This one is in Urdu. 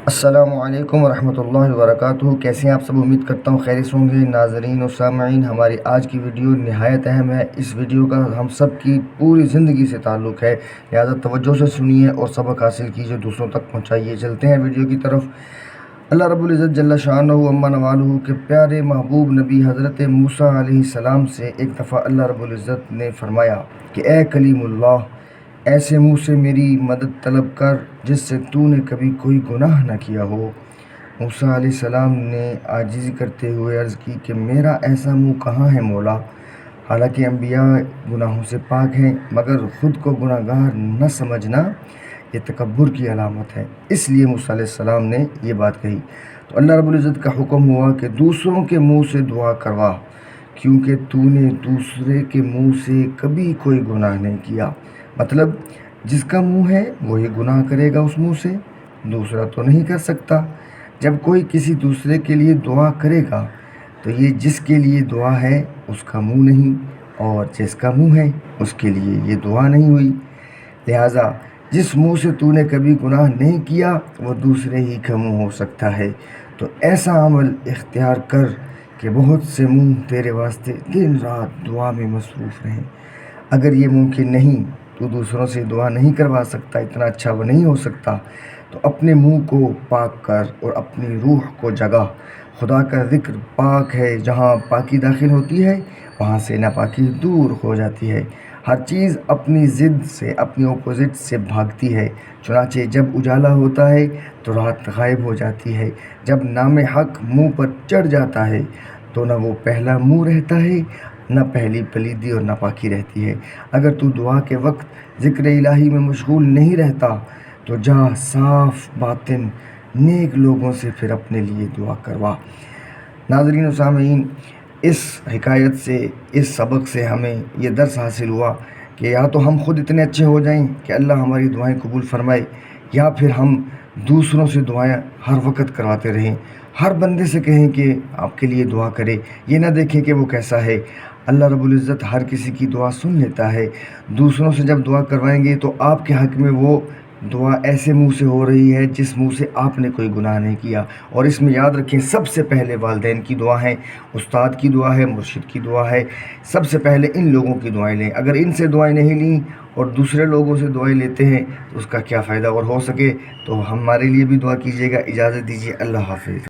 السلام علیکم ورحمۃ اللہ وبرکاتہ۔ کیسے ہیں آپ سب؟ امید کرتا ہوں خیریت ہوں گے۔ ناظرین و سامعین، ہماری آج کی ویڈیو نہایت اہم ہے۔ اس ویڈیو کا ہم سب کی پوری زندگی سے تعلق ہے، لہذا توجہ سے سنیے اور سبق حاصل کیجیے، دوسروں تک پہنچائیے۔ چلتے ہیں ویڈیو کی طرف۔ اللہ رب العزت جل شانہ و عما نوالہ کے پیارے محبوب نبی حضرت موسیٰ علیہ السلام سے ایک دفعہ اللہ رب العزت نے فرمایا کہ اے کلیم اللہ، ایسے منہ سے میری مدد طلب کر جس سے تو نے کبھی کوئی گناہ نہ کیا ہو۔ موسیٰ علیہ السلام نے عاجزی کرتے ہوئے عرض کی کہ میرا ایسا منہ کہاں ہے مولا، حالانکہ انبیاء گناہوں سے پاک ہیں، مگر خود کو گناہ گار نہ سمجھنا یہ تکبر کی علامت ہے۔ اس لیے موسیٰ علیہ السلام نے یہ بات کہی تو اللہ رب العزت کا حکم ہوا کہ دوسروں کے منہ سے دعا کروا، کیونکہ تو نے دوسرے کے منہ سے کبھی کوئی گناہ نہیں کیا۔ مطلب جس کا منہ ہے وہی گناہ کرے گا، اس منہ سے دوسرا تو نہیں کر سکتا۔ جب کوئی کسی دوسرے کے لیے دعا کرے گا تو یہ جس کے لیے دعا ہے اس کا منہ نہیں، اور جس کا منہ ہے اس کے لیے یہ دعا نہیں ہوئی۔ لہٰذا جس منہ سے تو نے کبھی گناہ نہیں کیا وہ دوسرے ہی کا منہ ہو سکتا ہے، تو ایسا عمل اختیار کر کہ بہت سے منہ تیرے واسطے دن رات دعا میں مصروف رہیں۔ اگر یہ ممکن نہیں، تو دوسروں سے دعا نہیں کروا سکتا، اتنا اچھا وہ نہیں ہو سکتا، تو اپنے منہ کو پاک کر اور اپنی روح کو جگا۔ خدا کا ذکر پاک ہے، جہاں پاکی داخل ہوتی ہے وہاں سے ناپاکی دور ہو جاتی ہے۔ ہر چیز اپنی ضد سے، اپنی اپوزٹ سے بھاگتی ہے، چنانچہ جب اجالا ہوتا ہے تو رات غائب ہو جاتی ہے۔ جب نام حق منہ پر چڑھ جاتا ہے تو نہ وہ پہلا منہ رہتا ہے، نہ پہلی پلیدی اور ناپاکی رہتی ہے۔ اگر تو دعا کے وقت ذکر الہی میں مشغول نہیں رہتا تو جا صاف باطن نیک لوگوں سے پھر اپنے لیے دعا کروا۔ ناظرین و سامعین، اس حکایت سے، اس سبق سے ہمیں یہ درس حاصل ہوا کہ یا تو ہم خود اتنے اچھے ہو جائیں کہ اللہ ہماری دعائیں قبول فرمائے، یا پھر ہم دوسروں سے دعائیں ہر وقت کرواتے رہیں۔ ہر بندے سے کہیں کہ آپ کے لیے دعا کرے، یہ نہ دیکھیں کہ وہ کیسا ہے۔ اللہ رب العزت ہر کسی کی دعا سن لیتا ہے۔ دوسروں سے جب دعا کروائیں گے تو آپ کے حق میں وہ دعا ایسے منہ سے ہو رہی ہے جس منہ سے آپ نے کوئی گناہ نہیں کیا۔ اور اس میں یاد رکھیں، سب سے پہلے والدین کی دعا ہے، استاد کی دعا ہے، مرشد کی دعا ہے۔ سب سے پہلے ان لوگوں کی دعائیں لیں۔ اگر ان سے دعائیں نہیں لیں اور دوسرے لوگوں سے دعائیں لیتے ہیں تو اس کا کیا فائدہ؟ اور ہو سکے تو ہمارے لیے بھی دعا کیجیے گا۔ اجازت دیجیے، اللہ حافظ۔